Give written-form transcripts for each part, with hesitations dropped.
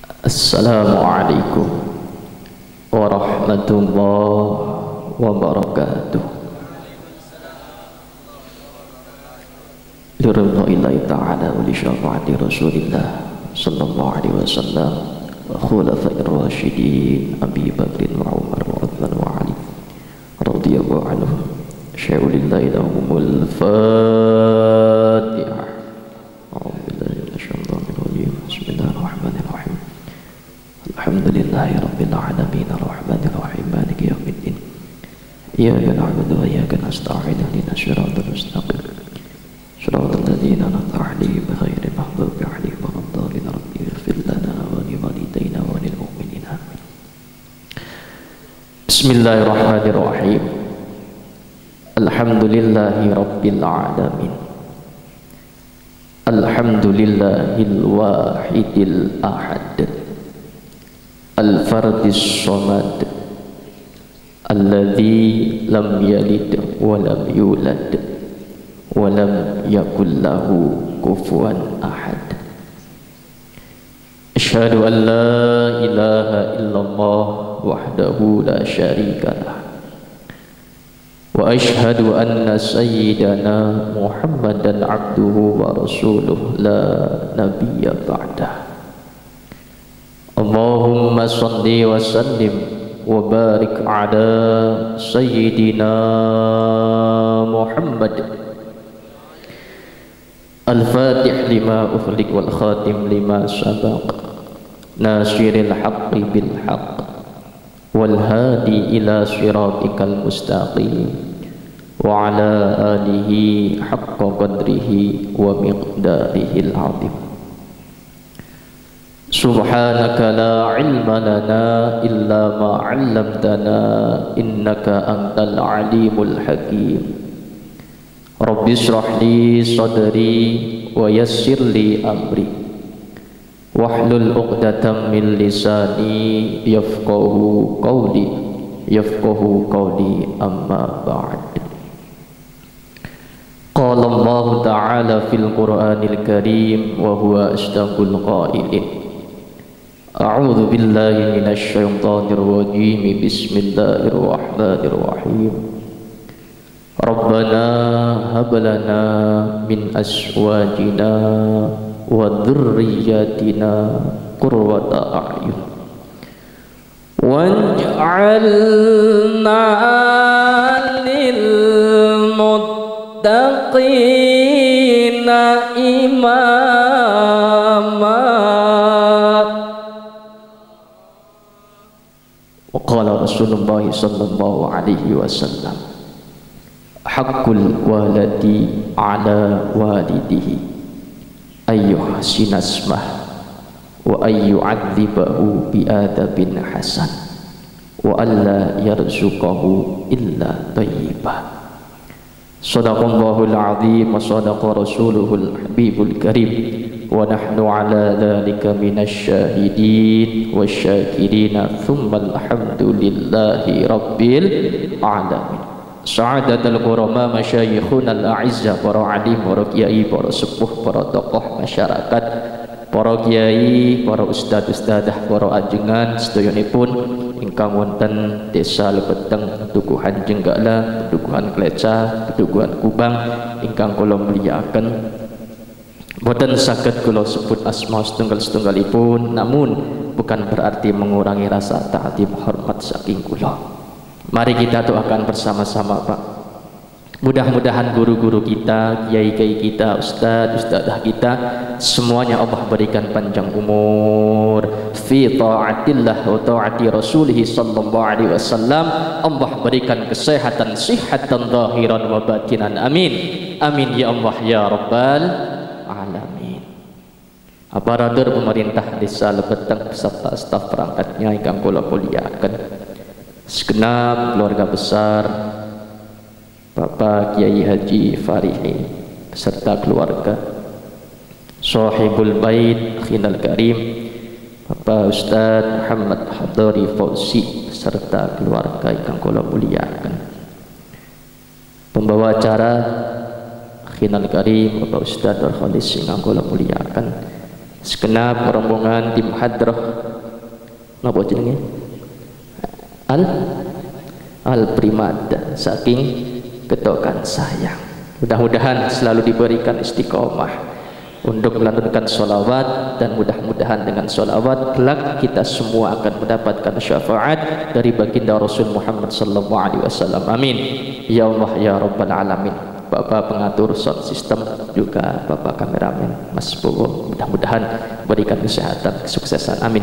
Assalamualaikum warahmatullahi wabarakatuh. Liridha'illahi ta'ala wa li syafa'ati Rasulillah sallallahu alaihi wasallam wa khulafa'ir rasyidin Abi Bakrin wa Umar wa Uthman wa Ali radhiyallahu anhum. Syai'ulillahi lahumul Fatihah. Bismillahirrahmanirrahim. Alhamdulillahi rabbil alamin arrahmanir rahim maliki yaumiddin. Iyyaka na'budu wa iyyaka nasta'in ihdinas siratal mustaqim siratal ladzina an'amta 'alaihim ghairil maghdubi 'alaihim waladdallin. Rabbi ighfir lana wa li walidayna wa lil mu'minina. Bismillahirrahmanirrahim. Alhamdulillahi rabbil alamin. Alhamdulillahil wahidil ahad, al-fardis somad, alladzi lam yalid wa lam yulad wa lam yakul lahu kufuwan ahad. Asyhadu an la ilaha illallah wahdahu la syarika lah, wa asyhadu anna sayyidana Muhammadan abduhu wa rasuluh la nabiyya ba'dah. Allahumma salli wa sallim wa barik ala sayyidina Muhammad al-fatih lima ughliq wal khatim lima sabaq nasiril haqqi bil haqq wal hadi ila siratikal mustaqim wa ala alihi haqqa qadrihi wa miqdarihil azim. Subhanaka la ilma lana illa ma 'allamtana innaka antal alimul hakim. Rabbi shrah li sadri wa yassir li amri wahlul 'uqdatam min lisani yafqahu qawli amma ba'd. Qala Allah ta'ala fil Qur'anil Karim wa huwa asdaqul qailin. A'udzu billahi minasy syaithanir rajim. Bismillahirrahmanirrahim. Rabbana hab lana min azwajina wa dhurriyyatina qurrata a'yun waj'alna lil muttaqina imama. Wa qala Rasulullah sallallahu alaihi wasallam, haqqul waladi ala walidihi ayyuhsina asmah wa ayyu'adzibahu bi'adabin hasan wa alla yarzuqahu illa thayyibah. Sadaqallahul azim wa sadaqa rasuluhul habibul karim wa nahnu ala dhalika minasy syahidin wasyakirin thumma alhamdulillahi rabbil alamin. Sa'adatul qurama masyayikhuna al-a'izza, para alim, para kiai, para sepuh, para tokoh masyarakat, para kiai, para ustad-ustadah, para ajengan sedayonipun ingkang wonten desa Lebeteng, Pedukuhan Jenggala, Pedukuhan Kleca, Pedukuhan Kubang ingkang kula mulyakaken. Boten saged kula sebut asma setunggal-setunggalipun, namun bukan berarti mengurangi rasa ta'zim hormat saking kula. Mari kita doakan bersama-sama, Pak. Mudah-mudahan guru-guru kita, kiai-kiai kita, ustad-ustadah kita, semuanya Allah berikan panjang umur fi ta'atillah wa ta'ati rasulih sallallahu alaihi wasallam. Allah berikan kesehatan, sihatan zahiran wa batinan. Amin. Amin ya Allah ya rabbal alamin. Aparatur pemerintah desa Lebeteng beserta staf perangkatnya ingkang kula mulyakaken, segenap keluarga besar Bapak Kiai Haji Farihi beserta keluarga, Sahibul Bait Khinal Karim Bapak Ustaz Muhammad Hadari Fauzi beserta keluarga ingkang kula mulyakaken, pembawa acara Khinal Karim Bapak Ustaz Al Khalis ingkang kula mulyakaken, segenap rombongan tim hadrah napa jenenge al primada saking ketokan sayang. Mudah-mudahan selalu diberikan istiqomah untuk melantunkan sholawat, dan mudah-mudahan dengan sholawat kelak kita semua akan mendapatkan syafaat dari baginda Rasul Muhammad sallallahu alaihi wasallam. Amin ya Allah ya rabbal alamin. Bapak pengatur sound system, juga Bapak kameramen Mas Bowo, mudah-mudahan berikan kesehatan, kesuksesan. Amin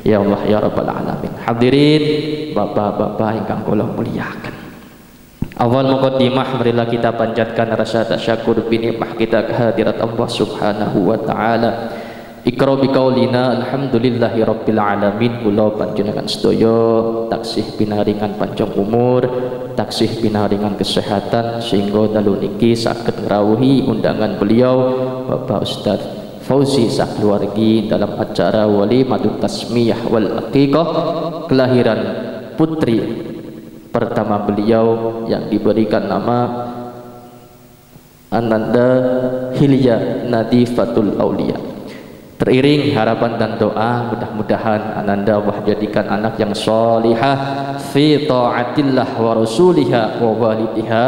ya Allah ya rabbal alamin. Hadirin bapak-bapak ingkang kula muliakan, awal muqaddimah marilah kita panjatkan rasa tasyakur binikmah kita kehadirat Allah Subhanahu wa taala. Ikra biqaulina alhamdulillahi rabbil alamin. Kula panjenengan sedaya taksih pinaringan panjang umur, taksih pinaringan kesehatan, sehingga dalu niki saged ngrawuhi undangan beliau Bapak Ustaz Fauzi sakeluargi dalam acara walimatut tasmiyah wal aqiqah, kelahiran putri pertama beliau yang diberikan nama Ananda Hilya Nadifatul Aulia. Teriring harapan dan doa, mudah-mudahan Ananda Allah jadikan anak yang sholihah fi ta'atillah wa rasuliha wa walidiha,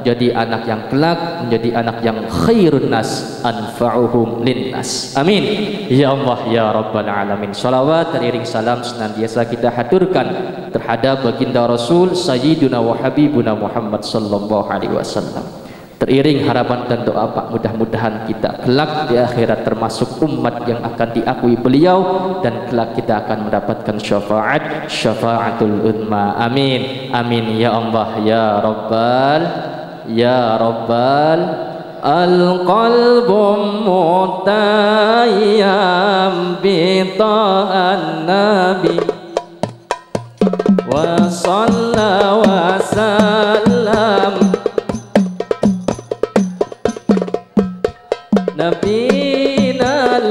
jadi anak yang kelak menjadi anak yang khairun nas anfa'uhum linnas. Amin ya Allah ya rabbal alamin. Salawat teriring salam senantiasa kita haturkan terhadap baginda Rasul Sayyiduna wa Habibuna Muhammad sallallahu alaihi wasallam. Teriring harapan dan doa Pak, mudah-mudahan kita kelak di akhirat termasuk umat yang akan diakui beliau, dan kelak kita akan mendapatkan syafaatul uzma. Amin amin ya Allah ya rabbal al-qalbu mutayyam bi ta'an nabi wa sallallahu wa sallam nabinal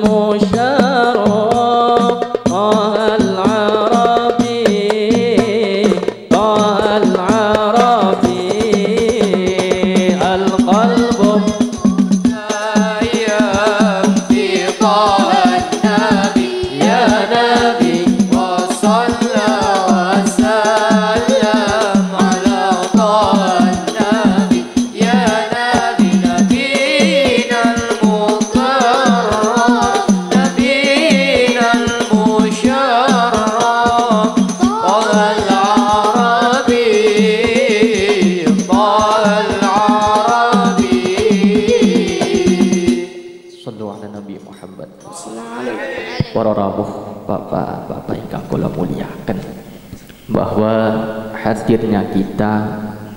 musyarraf al-arabi al-qalbu tayyam fi ta'an nabi ya nabi wa sallallahu wa sallam ala ta'an nabi ya nabi nabinal mutarraf nabinal musyarraf al-arabi sallu ala Nabi Muhammad. Para rawuh bapak-bapak ingkang kula muliakan, bahwa hadirnya kita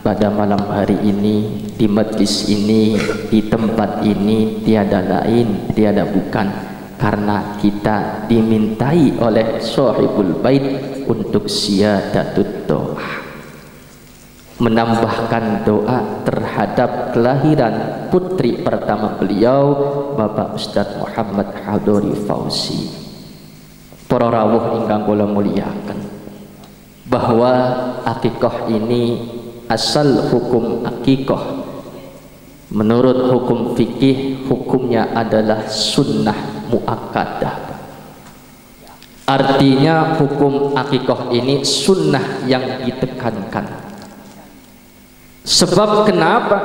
pada malam hari ini di majlis ini, di tempat ini, tiada lain tiada bukan karena kita dimintai oleh Shahibul Bait untuk siyadatut doa, menambahkan doa terhadap kelahiran putri pertama beliau Bapak Ustadz Muhammad Hadori Fauzi. Para rawuh ingkang kula muliakan, bahwa akikah ini asal hukum akikah menurut hukum fikih hukumnya adalah sunnah muakkadah. Artinya hukum akikah ini sunnah yang ditekankan. Sebab kenapa?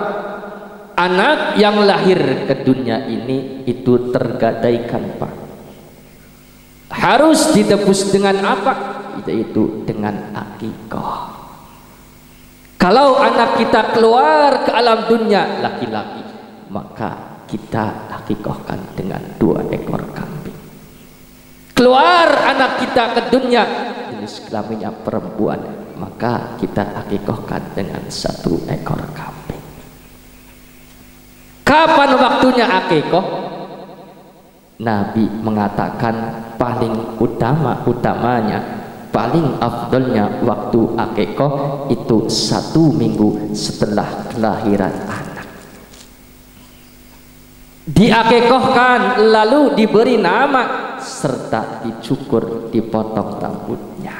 Anak yang lahir ke dunia ini itu tergadaikan Pak, harus ditebus dengan apa? Yaitu dengan akikah. Kalau anak kita keluar ke alam dunia laki-laki, maka kita akikahkan dengan 2 ekor kambing. Keluar anak kita ke dunia jenis kelaminnya perempuan, maka kita akikahkan dengan 1 ekor kambing. Kapan waktunya akikah? Nabi mengatakan paling utamanya, paling afdolnya waktu akikah itu 1 minggu setelah kelahiran anak. Diakikahkan lalu diberi nama serta dicukur, dipotong rambutnya.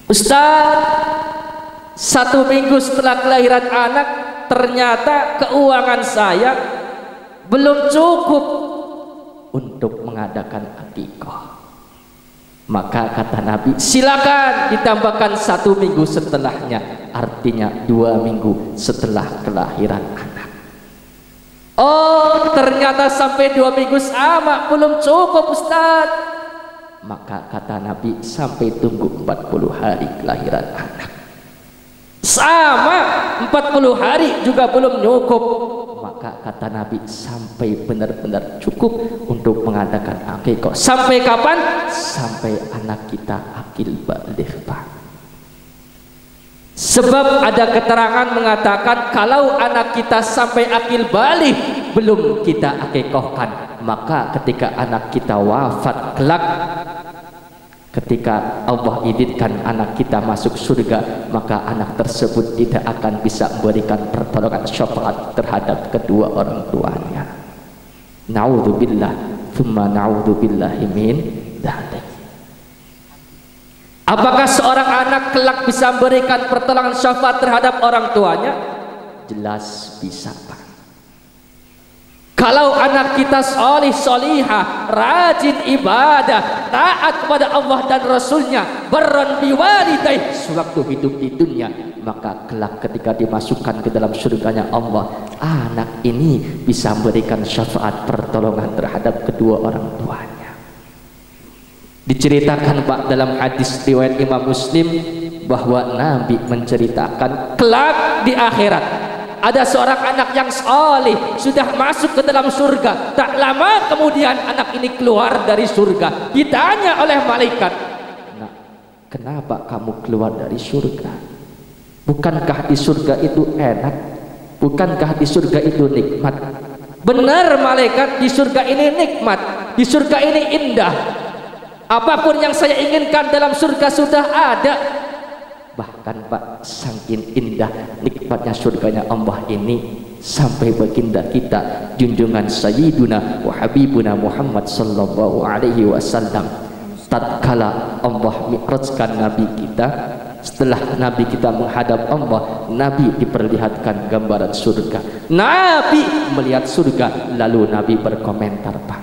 Ustaz, 1 minggu setelah kelahiran anak ternyata keuangan saya belum cukup untuk mengadakan akikah. Maka kata Nabi, silakan ditambahkan 1 minggu setelahnya, artinya 2 minggu setelah kelahiran anak. Oh, ternyata sampai 2 minggu sama belum cukup Ustaz. Maka kata Nabi, sampai tunggu 40 hari kelahiran anak. Sama 40 hari juga belum cukup. Maka kata Nabi, sampai benar-benar cukup untuk mengadakan akikah. Sampai kapan? Sampai anak kita akil baligh, Pak. Sebab ada keterangan mengatakan kalau anak kita sampai akil baligh belum kita akikahkan, maka ketika anak kita wafat kelak, ketika Allah izinkan anak kita masuk surga, maka anak tersebut tidak akan bisa memberikan pertolongan syafaat terhadap kedua orang tuanya. Na'udzubillah, tsumma na'udzubillahi min dzalik. Apakah seorang anak kelak bisa memberikan pertolongan syafaat terhadap orang tuanya? Jelas bisa, Pak. Kalau anak kita solih solihah, rajin ibadah, taat kepada Allah dan Rasulnya, berron biwalidaih sewaktu hidup di dunia, maka kelak ketika dimasukkan ke dalam surganya Allah, anak ini bisa memberikan syafaat pertolongan terhadap kedua orang tuanya. Diceritakan Pak dalam hadis riwayat Imam Muslim bahwa Nabi menceritakan kelak di akhirat ada seorang anak yang saleh sudah masuk ke dalam surga. Tak lama kemudian anak ini keluar dari surga. Ditanya oleh malaikat, "Nah, kenapa kamu keluar dari surga? Bukankah di surga itu enak? Bukankah di surga itu nikmat?" Benar malaikat, di surga ini nikmat, di surga ini indah. Apapun yang saya inginkan dalam surga sudah ada. Bahkan Pak, saking indah nikmatnya surganya Allah ini, sampai baginda kita junjungan Sayyiduna wa Habibuna Muhammad sallallahu alaihi wasallam, tatkala Allah mi'rajkan Nabi kita, setelah Nabi kita menghadap Allah, Nabi diperlihatkan gambaran surga. Nabi melihat surga, lalu Nabi berkomentar, Pak.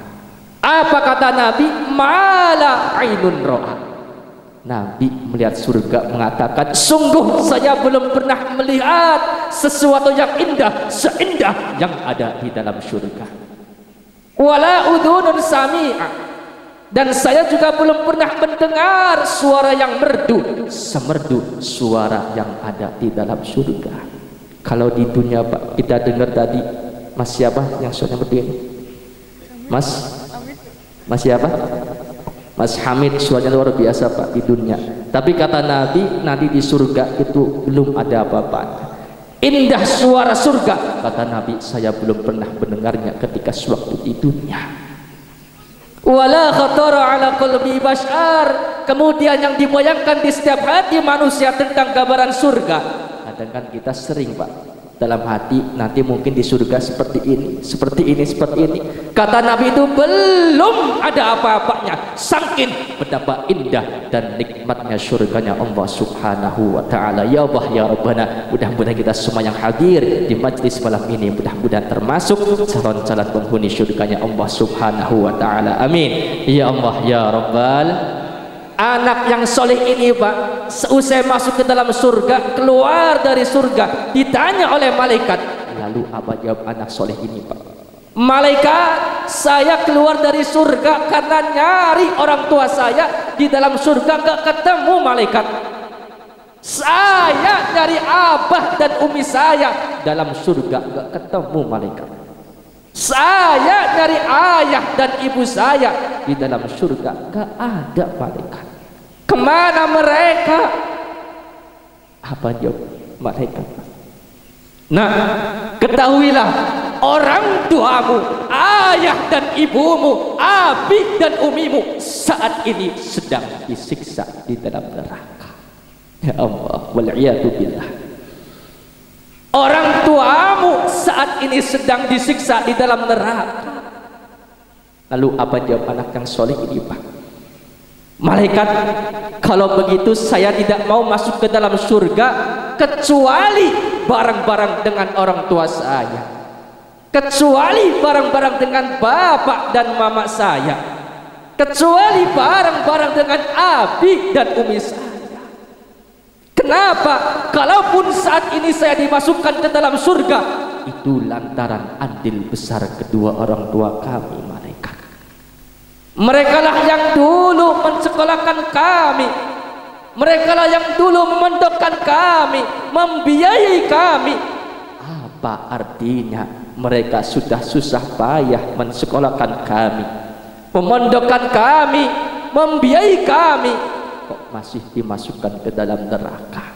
Apa kata Nabi? Mala ainun ro'a. Nabi melihat surga mengatakan, sungguh saya belum pernah melihat sesuatu yang indah seindah yang ada di dalam surga. Wala udhunun sami'a, dan saya juga belum pernah mendengar suara yang merdu semerdu suara yang ada di dalam surga. Kalau di dunia Pak, kita dengar tadi Mas siapa yang suaranya merdu ini? Mas siapa? Mas Hamid, suaranya luar biasa Pak di dunia. Tapi kata Nabi, nanti di surga itu belum ada apa-apa. Indah suara surga, kata Nabi, saya belum pernah mendengarnya ketika sewaktu di dunia. Wala khatara ala qalbi bashar. Kemudian yang dibayangkan di setiap hati manusia tentang gambaran surga. Kadang kan kita sering Pak dalam hati, nanti mungkin di surga seperti ini, seperti ini, seperti ini. Kata Nabi itu belum ada apa-apanya, saking betapa indah dan nikmatnya surganya Allah subhanahu wa ta'ala. Ya Allah ya Rabbana, mudah-mudahan kita semua yang hadir di majlis malam ini mudah-mudahan termasuk calon-calon penghuni surganya Allah subhanahu wa ta'ala. Amin. Ya Allah ya Rabbal. Anak yang soleh ini Pak, seusai masuk ke dalam surga, keluar dari surga, ditanya oleh malaikat, lalu apa jawab anak soleh ini Pak? Malaikat, saya keluar dari surga karena nyari orang tua saya di dalam surga, gak ketemu malaikat. Saya nyari abah dan umi saya dalam surga, gak ketemu malaikat. Saya nyari ayah dan ibu saya di dalam surga, gak ada malaikat. Kemana mereka? Apa jawab malaikat? Nah, ketahuilah, orang tuamu, ayah dan ibumu, abi dan umimu saat ini sedang disiksa di dalam neraka. Ya Allah, wal'iyadu billah. Orang tuamu saat ini sedang disiksa di dalam neraka. Lalu apa jawab anak yang soleh ini Pak? Malaikat, kalau begitu saya tidak mau masuk ke dalam surga kecuali bareng-bareng dengan orang tua saya, kecuali bareng-bareng dengan bapak dan mama saya, kecuali bareng-bareng dengan abi dan umi saya. Kenapa? Kalaupun saat ini saya dimasukkan ke dalam surga, itu lantaran andil besar kedua orang tua kami malaikat. Mereka lah yang dulu mensekolahkan kami, mereka lah yang dulu memondokkan kami, membiayai kami. Apa artinya mereka sudah susah payah mensekolahkan kami, memondokkan kami, membiayai kami, kok masih dimasukkan ke dalam neraka?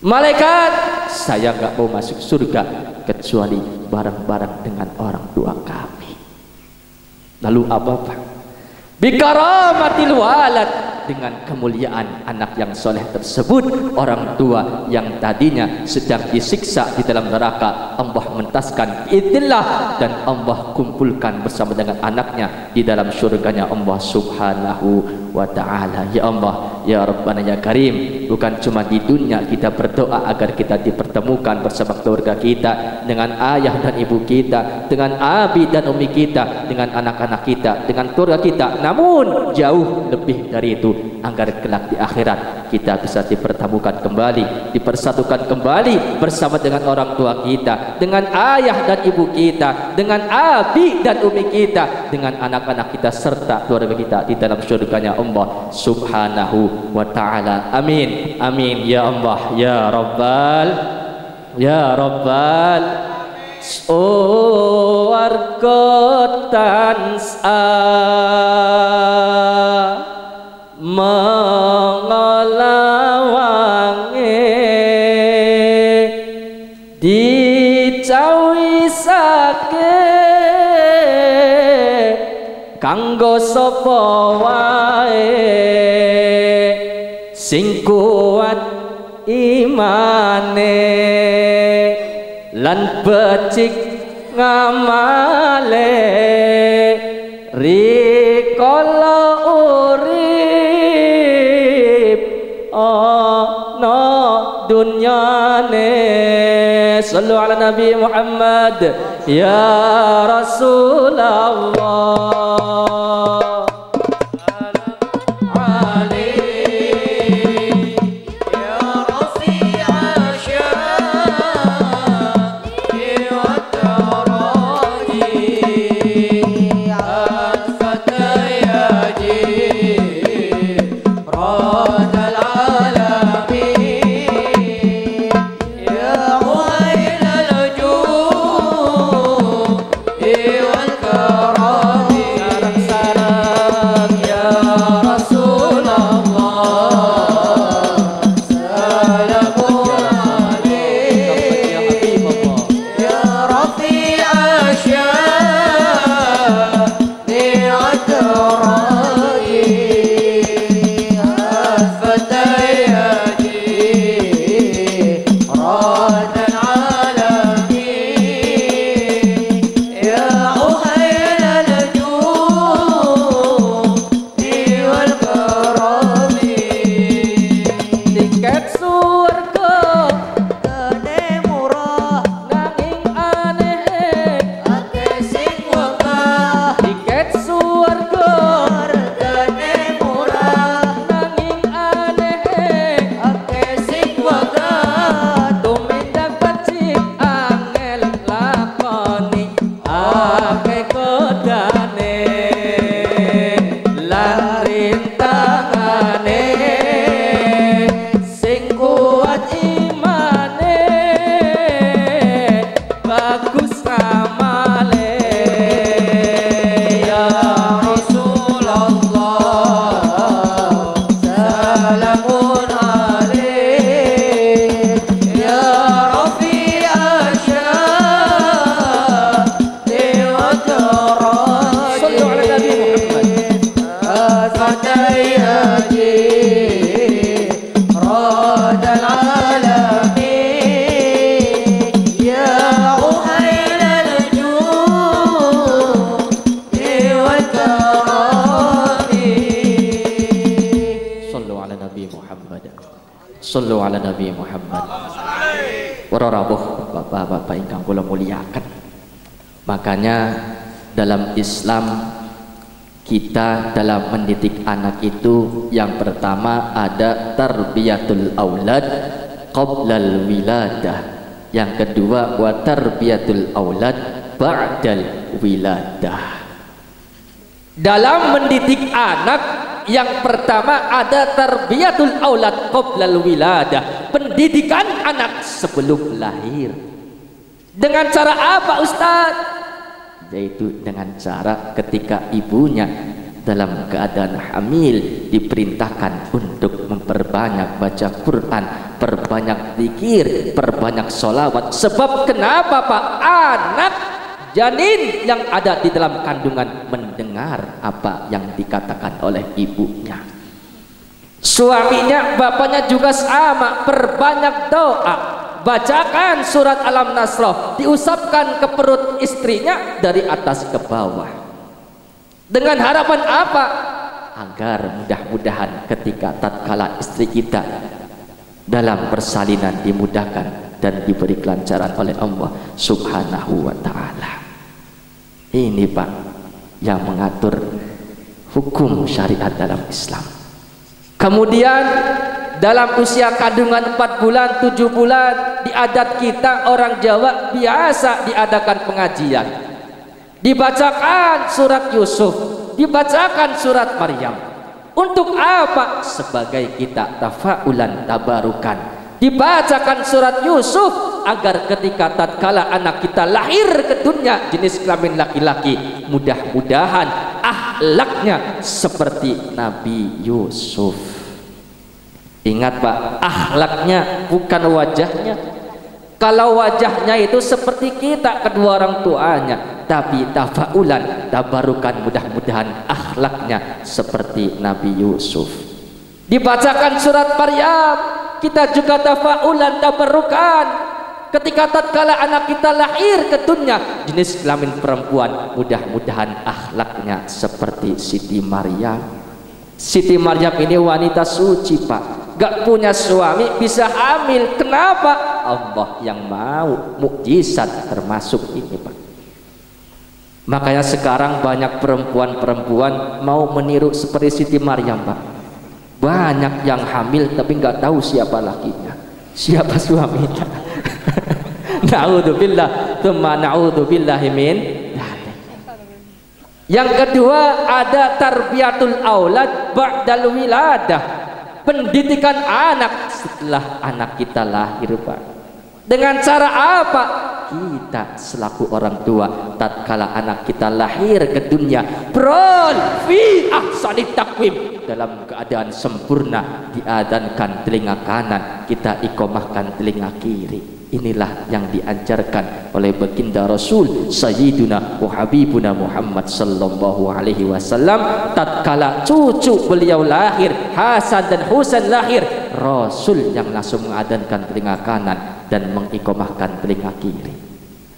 Malaikat, saya nggak mau masuk surga kecuali bareng-bareng dengan orang tua kami. Lalu apa Pak? Bikaramatil walad, dengan kemuliaan anak yang soleh tersebut, orang tua yang tadinya sedang disiksa di dalam neraka, Allah mentaskan biidznillah, dan Allah kumpulkan bersama dengan anaknya di dalam surganya Allah subhanahu wa ta'ala. Ya Allah, ya Rabbana ya Karim, bukan cuma di dunia kita berdoa agar kita dipertemukan bersama keluarga kita, dengan ayah dan ibu kita, dengan abi dan umi kita, dengan anak-anak kita, dengan keluarga kita, namun jauh lebih dari itu, agar kelak di akhirat kita bisa dipertemukan kembali, dipersatukan kembali bersama dengan orang tua kita, dengan ayah dan ibu kita, dengan abi dan umi kita, dengan anak-anak kita serta keluarga kita di dalam surganya Allah subhanahu wa ta'ala. Amin, amin ya Allah ya Rabbal ya Rabbal. Warga tansah mengolawange dicawisake kanggo sapa wae sing kuat imane lan becik ngamale rikala urip ana dunyane. Sallu ala Nabi Muhammad ya Rasulullah. Para rawuh bapak-bapak ingkang kula muliakan. Makanya dalam Islam kita dalam mendidik anak itu yang pertama ada tarbiyatul aulad qoblal wiladah, yang kedua wa tarbiyatul aulad ba'dal wiladah. Dalam mendidik anak yang pertama ada tarbiyatul aulad qoblal wiladah, pendidikan anak sebelum lahir. Dengan cara apa Ustaz? Yaitu dengan cara ketika ibunya dalam keadaan hamil diperintahkan untuk memperbanyak baca Quran, perbanyak zikir, perbanyak sholawat. Sebab kenapa Pak? Anak janin yang ada di dalam kandungan mendengar apa yang dikatakan oleh ibunya. Suaminya, bapaknya juga sama, perbanyak doa. Bacakan surat Alam Nasrah, diusapkan ke perut istrinya dari atas ke bawah. Dengan harapan apa? Agar mudah-mudahan ketika tatkala istri kita dalam persalinan dimudahkan dan diberi kelancaran oleh Allah Subhanahu wa ta'ala. Ini Pak yang mengatur hukum syariat dalam Islam. Kemudian dalam usia kandungan 4 bulan, 7 bulan, di adat kita orang Jawa biasa diadakan pengajian. Dibacakan surat Yusuf, dibacakan surat Maryam. Untuk apa? Sebagai kita tafaulan tabarukan. Dibacakan surat Yusuf agar ketika tatkala anak kita lahir ke dunia jenis kelamin laki-laki, mudah-mudahan akhlaknya seperti Nabi Yusuf. Ingat Pak, akhlaknya bukan wajahnya. Kalau wajahnya itu seperti kita kedua orang tuanya, tapi tafaulan tabarukan, mudah-mudahan akhlaknya seperti Nabi Yusuf. Dibacakan surat Maryam, kita juga tafaulan tabarukan ketika tatkala anak kita lahir ke dunia jenis kelamin perempuan, mudah-mudahan akhlaknya seperti Siti Maryam. Siti Maryam ini wanita suci Pak, gak punya suami bisa hamil. Kenapa? Allah yang mau, mukjizat termasuk ini Pak. Makanya sekarang banyak perempuan-perempuan mau meniru seperti Siti Maryam Pak. Banyak yang hamil tapi nggak tahu siapa lakinya, siapa suaminya. Na'udzubillah, tsumma na'udzubillahi min. Yang kedua ada tarbiyatul aulad ba'dal wiladah, pendidikan anak setelah anak kita lahir Pak. Dengan cara apa? Kita selaku orang tua tatkala anak kita lahir ke dunia, prol fi ahsanit taqwim, dalam keadaan sempurna diadzankan telinga kanan, kita iqamahkan telinga kiri. Inilah yang diajarkan oleh baginda Rasul Sayyiduna wa Habibuna Muhammad sallallahu alaihi wasallam tatkala cucu beliau lahir, Hasan dan Husain lahir, Rasul yang langsung mengadzankan telinga kanan dan mengiqamahkan telinga kiri.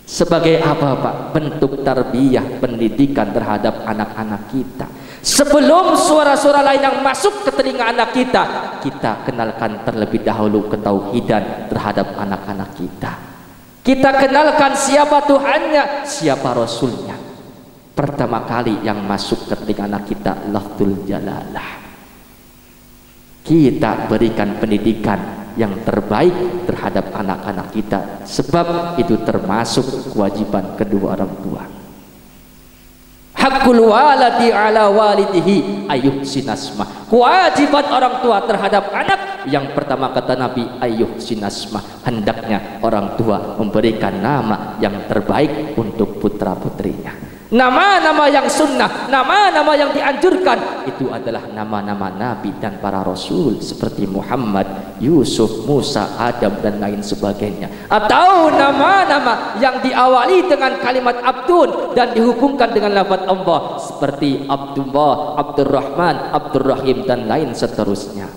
Sebagai apa Pak? Bentuk tarbiyah, pendidikan terhadap anak-anak kita. Sebelum suara-suara lain yang masuk ke telinga anak kita, kita kenalkan terlebih dahulu ketauhidan terhadap anak-anak kita. Kita kenalkan siapa Tuhannya, siapa Rasulnya. Pertama kali yang masuk ke telinga anak kita lafzul jalalah. Kita berikan pendidikan yang terbaik terhadap anak-anak kita, sebab itu termasuk kewajiban kedua orang tua. Hakul waladi ala walidihi ayyuhsinasmah, kewajiban orang tua terhadap anak yang pertama kata Nabi ayyuhsinasmah, hendaknya orang tua memberikan nama yang terbaik untuk putra putrinya. Nama-nama yang sunnah, nama-nama yang dianjurkan itu adalah nama-nama Nabi dan para Rasul seperti Muhammad, Yusuf, Musa, Adam dan lain sebagainya. Atau nama-nama yang diawali dengan kalimat Abdun dan dihubungkan dengan lafaz Allah seperti Abdullah, Abdurrahman, Abdurrahim dan lain seterusnya.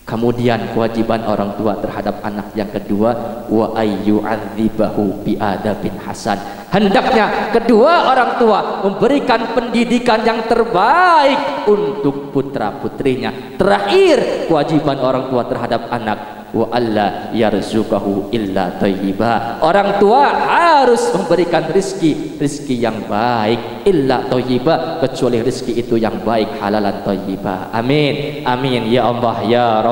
Kemudian kewajiban orang tua terhadap anak yang kedua, wa ayyu'adzibahu biadabin hasan, hendaknya kedua orang tua memberikan pendidikan yang terbaik untuk putra putrinya. Terakhir kewajiban orang tua terhadap anak, wa alla yarzuqahu illa thayyiba. Orang tua harus memberikan rizki yang baik, illa thayyiba, kecuali rizki itu yang baik, halalan thayyiba. Amin amin ya Allah ya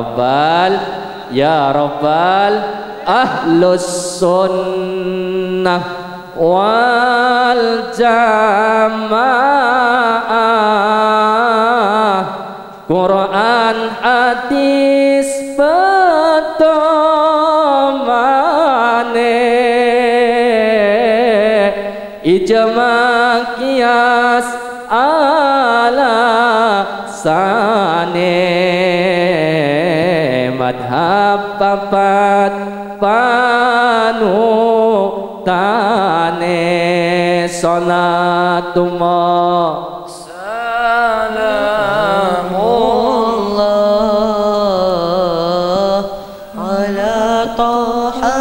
rabbal ahlus sunnah wal jamaah, Quran hadis petomane, ijma qiyas ala sane, madhab papat panutane, salatullah salamullah ala taha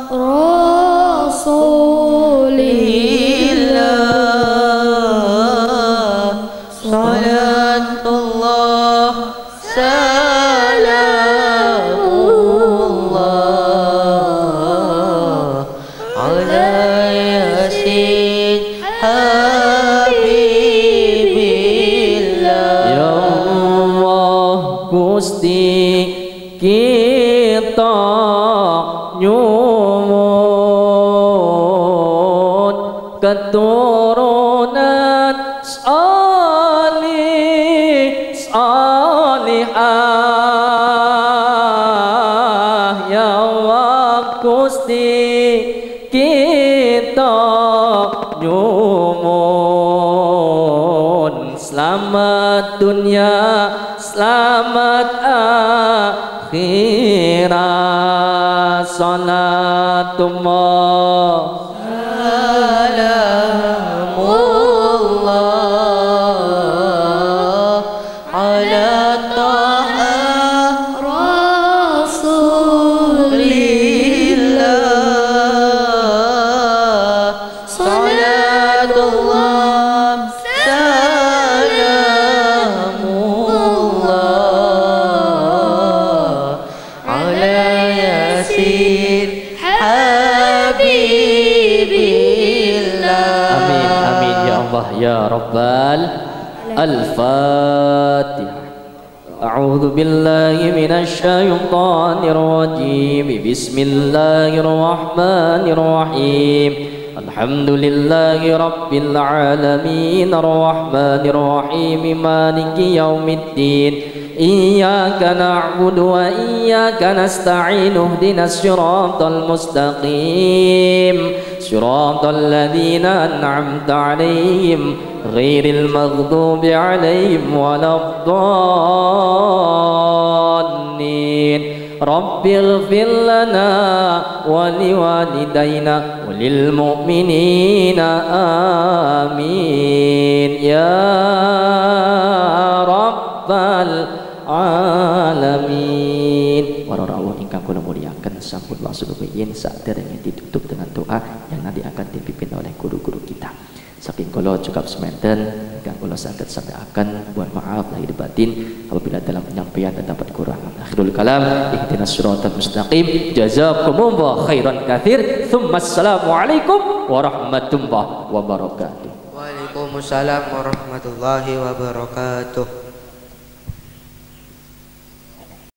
rasulillah, salatullah salamullah ala yasin habibillah. ya Allah Gusti kita nyuwun keturunan salihah, ya Allah Gusti kita nyuwun selamat dunia selamat akhirat, salatullah salamullah ala taha rasulillah, salatullah salamullah ala yasin habibillah. amin amin ya Allah ya rabbal al-fatihah. A'udzu billahi minasy syaithanir rajim. Bismillahirrahmanirrahim. Alhamdulillahi rabbil alamin arrahmanir rahim maliki yaumiddin. Iyyaka na'budu wa iyyaka nasta'in ihdinas siratal mustaqim siratal ladzina an'amta 'alaihim ghairil maghdubi 'alaihim waladdallin. Rabbighfir lana wa liwalidayna wa lil mu'minina amin ya rabbal alamin. Para rawuh ingkang kula muliaken sampun wasurupiyin saderenge ditutup dengan doa yang nanti akan dipimpin oleh guru-guru kita. Saking kula cukup semanten ingkang kula saged sampaikan, mohon maaf lahir batin apabila dalam penyampaian terdapat kekurangan. Akhirul kalam, ihdinas siratal mustaqim. Jazakumullahu khairan katsir. Assalamu alaikum warahmatullahi wabarakatuh. Waalaikumsalam warahmatullahi wabarakatuh.